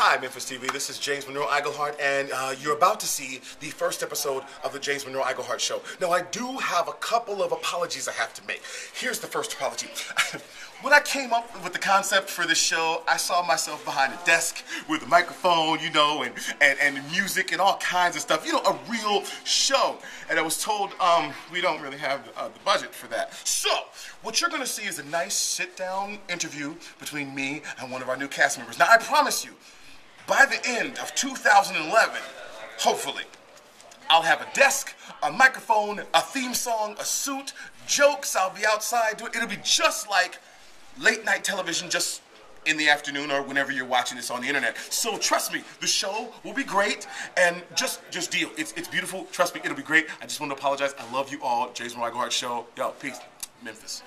Hi, Memphis TV. This is James Monroe Iglehart, and you're about to see the first episode of the James Monroe Iglehart Show. Now, I do have a couple of apologies I have to make. Here's the first apology. When I came up with the concept for this show, I saw myself behind a desk with a microphone, you know, and music and all kinds of stuff. You know, a real show. And I was told we don't really have the budget for that. So, what you're going to see is a nice sit-down interview between me and one of our new cast members. Now, I promise you, by the end of 2011, hopefully, I'll have a desk, a microphone, a theme song, a suit, jokes. I'll be outside doing it. It'll be just like late night television, just in the afternoon or whenever you're watching this on the internet. So trust me, the show will be great, and just deal. It's beautiful. Trust me, it'll be great. I just want to apologize. I love you all. James Monroe Iglehart Show. Yo, peace. Memphis.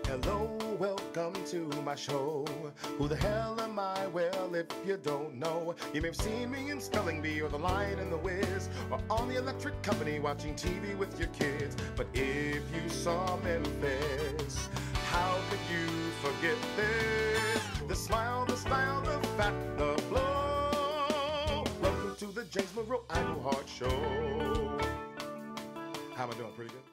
Hello, welcome to my show. Who the hell am I? Well, if you don't know, you may have seen me in Spelling Bee or The Lion and the Wiz, or on the Electric Company watching TV with your kids. But if you saw Memphis, how could you forget this? The smile, the style, the fat, the flow. Welcome to the James Monroe Iglehart Show. How am I doing? Pretty good?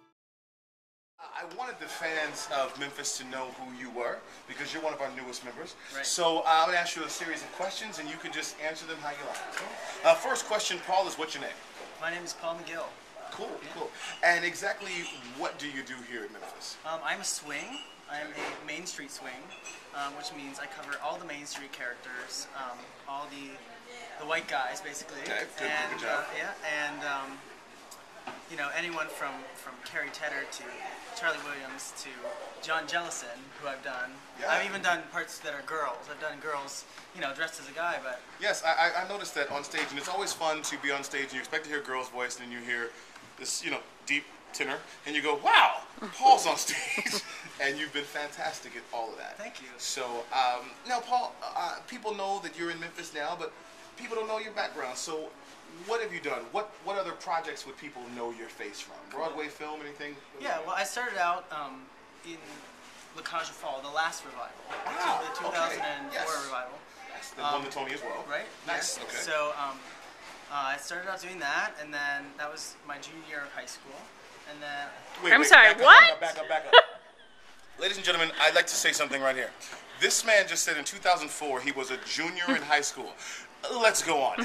I wanted the fans of Memphis to know who you were, because you're one of our newest members. Right. So I'm going to ask you a series of questions, and you can just answer them how you like. First question, Paul, is what's your name? My name is Paul McGill. Cool, cool. And exactly what do you do here at Memphis? I'm a swing. I'm a Main Street swing, which means I cover all the Main Street characters, all the white guys, basically. Okay, good job. You know, anyone from Carrie Tedder to Charlie Williams to John Jellison, who I've done. Yeah. I've even done parts that are girls. I've done girls, you know, dressed as a guy, but... Yes, I noticed that on stage, and it's always fun to be on stage, and you expect to hear a girl's voice, and then you hear this, you know, deep tenor, and you go, wow, Paul's on stage. And you've been fantastic at all of that. Thank you. So, now, Paul, people know that you're in Memphis now, but people don't know your background. So, what have you done? What other projects would people know your face from? Broadway, film, anything? Yeah, well, I started out in La Cage au Fall, the last revival, the 2004 revival. Yes, they won the Tony as well. Right? Nice. Yeah. Okay. So I started out doing that, and then that was my junior year of high school, and then... Wait, I'm sorry, what? Back up. Ladies and gentlemen, I'd like to say something right here. This man just said in 2004 he was a junior in high school. Let's go on.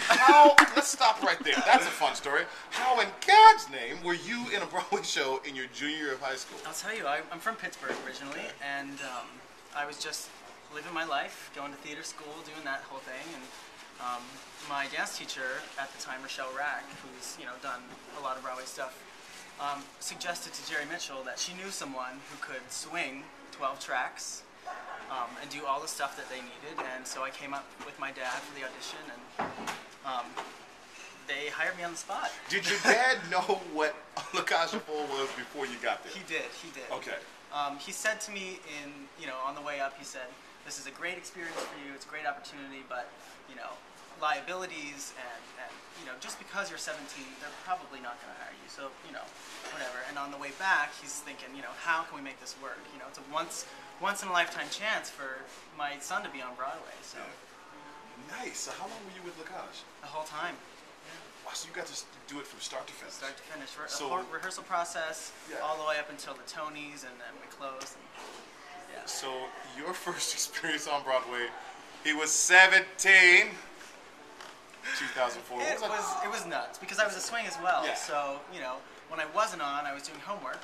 Let's stop right there. That's a fun story. How in God's name were you in a Broadway show in your junior year of high school? I'll tell you, I'm from Pittsburgh originally, and I was just living my life, going to theater school, doing that whole thing, and my dance teacher at the time, Rochelle Rack, who's done a lot of Broadway stuff, suggested to Jerry Mitchell that she knew someone who could swing 12 tracks and do all the stuff that they needed, and so I came up with my dad for the audition, and they hired me on the spot. Did your dad know what La Cage au Fall was before you got there? He did. Okay. He said to me on the way up, he said, "This is a great experience for you, it's a great opportunity, but, liabilities and just because you're 17, they're probably not going to hire you, so, whatever." And on the way back, he's thinking, how can we make this work? It's a once in a lifetime chance for my son to be on Broadway, so. Nice. So how long were you with La Cage? The whole time. Wow, so you got to do it from start to finish. Start to finish. So, rehearsal process, yeah, all the way up until the Tonys, and then we closed. And, yeah. So your first experience on Broadway, he was 17. 2004. It was nuts because I was a swing as well. Yeah. So when I wasn't on, I was doing homework.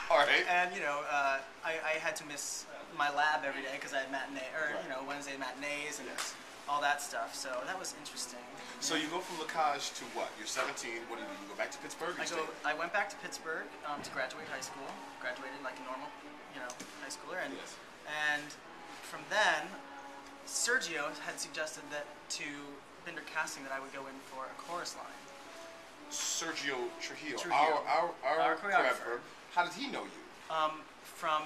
All right. And I had to miss my lab every day because I had matinee Wednesday matinees and all that stuff. So that was interesting. So you go from La Cage to what? You're 17. What do you do? You go back to Pittsburgh? I went back to Pittsburgh to graduate high school. Graduated like a normal high schooler, and yes, and from then Sergio had suggested that to Binder Casting that I would go in for a chorus line. Sergio Trujillo. Our choreographer. How did he know you? From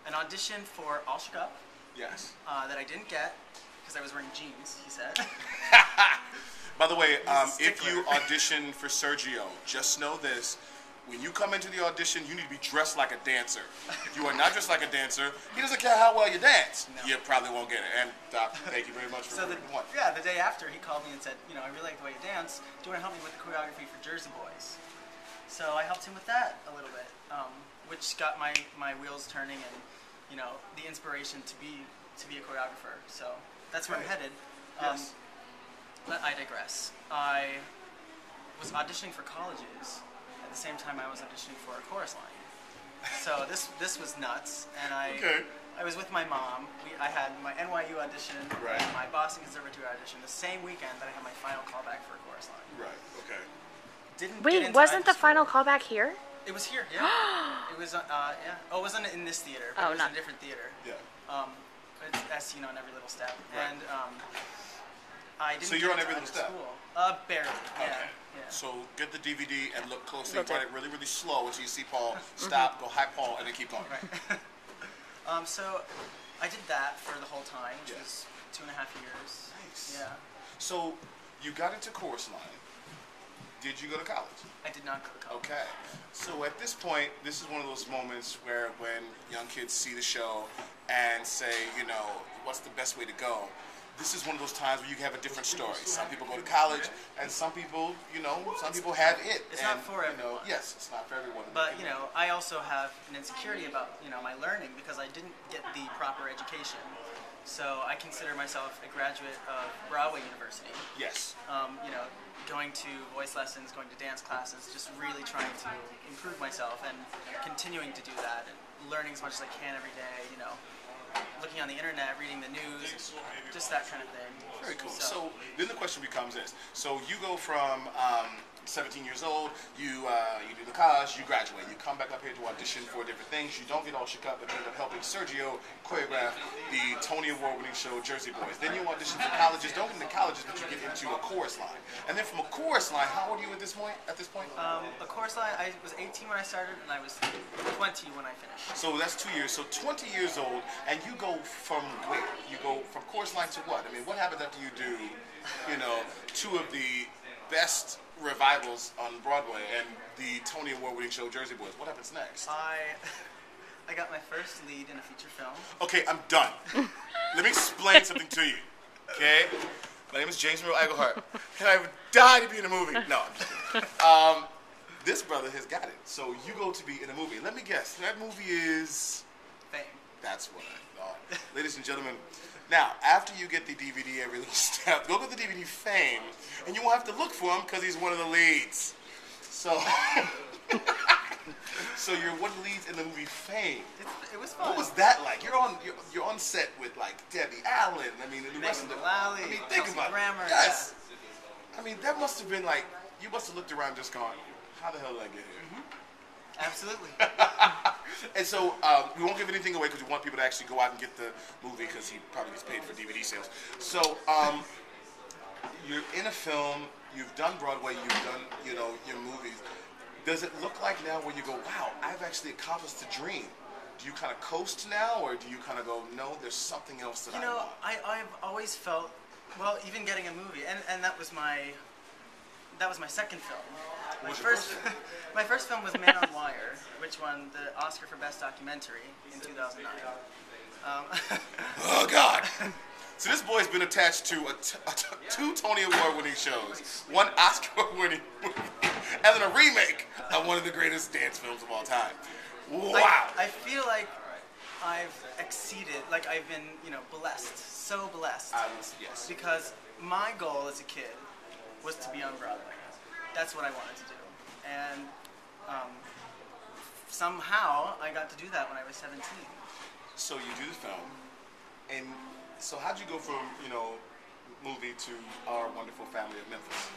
an audition for All Shook Up. Yes. That I didn't get because I was wearing jeans, he said. By the way, if you audition for Sergio, just know this. when you come into the audition, you need to be dressed like a dancer. If you are not dressed like a dancer, he doesn't care how well you dance. No. You probably won't get it. And Doc, thank you very much for the day after, he called me and said, I really like the way you dance. Do you want to help me with the choreography for Jersey Boys? So I helped him with that a little bit, which got my wheels turning and, the inspiration to be a choreographer. So that's where I'm headed. Yes. But I digress. I was auditioning for colleges at the same time I was auditioning for a chorus line. So this was nuts, and I was with my mom. I had my NYU audition and my Boston Conservatory audition the same weekend that I had my final callback for a chorus line. Right. Okay. Wait, wasn't the final callback here? It was here. Yeah. It was. Yeah. Oh, it wasn't in this theater. But it was in a different theater. Yeah. It's as seen on Every Little Step. Right. And I didn't. So you're on Every Little Step. Barely. Yeah. Okay. Yeah. So get the DVD and look closely. Run it really, really slow until you see Paul. Stop. Go hi, Paul, and then keep going. Right. So I did that for the whole time, which was 2.5 years. Nice. Yeah. So you got into chorus line. Did you go to college? I did not go to college. Okay. So at this point, this is one of those moments where when young kids see the show and say, what's the best way to go? This is one of those times where you have a different story. Some people go to college, and some people, some people have it. It's not for everyone. Yes, it's not for everyone. But, I also have an insecurity about, my learning because I didn't get the proper education. So I consider myself a graduate of Broadway University. Yes. Going to voice lessons, going to dance classes, just really trying to improve myself and continuing to do that and learning as much as I can every day, looking on the internet, reading the news, just that kind of thing. Very cool. So then the question becomes this. So you go from 17 years old, you do the college, you graduate, you come back up here to audition for different things, you don't get all shook up, but you end up helping Sergio choreograph the Tony Award-winning show Jersey Boys. Then you audition for colleges, don't get into colleges, but you get into a chorus line. And then from a chorus line, how old are you at this point? A chorus line, I was 18 when I started, and I was 20 when I finished. So that's 2 years. So 20 years old, and you go from where? You go from chorus line to what? I mean, what happens after you do, two of the best revivals on Broadway and the Tony Award-winning show Jersey Boys? What happens next? I got my first lead in a feature film. Okay, I'm done. Let me explain something to you. Okay? My name is James Monroe Iglehart, and I would die to be in a movie. No, I'm just kidding. This brother has got it. So you go to be in a movie. Let me guess. That movie is... Fame. That's what I thought. Ladies and gentlemen, now, after you get the DVD Every Little Step, go get the DVD Fame, and you won't have to look for him because he's one of the leads. So, so you're one of the leads in the movie Fame. It was fun. What was that like? You're on set with like Debbie Allen. I mean, the rest of the. Lally, I mean, think about it. Yes. Yeah. I mean, that must have been like you must have looked around just going, "How the hell did I get here?" Absolutely. And so we won't give anything away because we want people to actually go out and get the movie because he probably gets paid for DVD sales. So you're in a film, you've done Broadway, you've done your movies. Does it look like now where you go, wow, I've actually accomplished the dream? Do you kind of coast now, or do you kind of go, no, there's something else that I want? I've always felt, well, even getting a movie, and that was my second film. My first film was Man on Wire, which won the Oscar for Best Documentary in 2009. Oh, God. So this boy's been attached to two Tony Award-winning shows, one Oscar-winning movie, and then a remake of one of the greatest dance films of all time. Wow. I feel like I've exceeded, like I've been, blessed, so blessed. Yes. Because my goal as a kid was to be on Broadway. That's what I wanted to do. And somehow I got to do that when I was 17. So you do the film, and so how'd you go from, movie to Our Wonderful Family of Memphis?